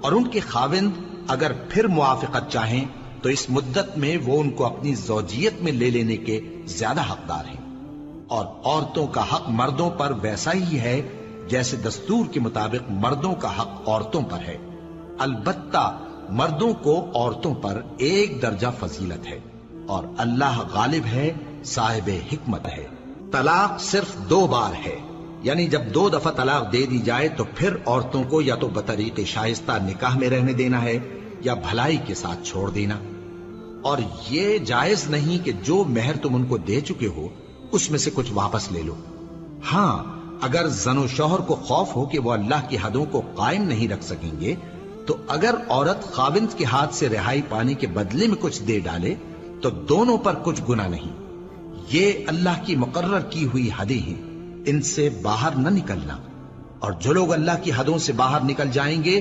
और उनके खाविंद अगर फिर मुआफिकत चाहें तो इस मुद्दत में वो उनको अपनी ज़ौजियत में ले लेने के ज्यादा हकदार हैं। और औरतों का हक मर्दों पर वैसा ही है जैसे दस्तूर के मुताबिक मर्दों का हक औरतों पर है। अलबत्ता मर्दों को औरतों पर एक दर्जा फजीलत है और अल्लाह गालिब है, साहिब हिकमत है। तलाक सिर्फ 2 बार है, यानी जब 2 दफा तलाक दे दी जाए तो फिर औरतों को या तो बतरीके शाइस्ता निकाह में रहने देना है या भलाई के साथ छोड़ देना। और ये जायज नहीं कि जो मेहर तुम उनको दे चुके हो उसमें से कुछ वापस ले लो। हां, अगर जनो शौहर को खौफ हो कि वो अल्लाह की हदों को कायम नहीं रख सकेंगे तो अगर औरत खाविंद के हाथ से रिहाई पाने के बदले में कुछ दे डाले तो दोनों पर कुछ गुनाह नहीं। ये अल्लाह की मुकर्रर की हुई हदें हैं, इनसे बाहर न निकलना। और जो लोग अल्लाह की हदों से बाहर निकल जाएंगे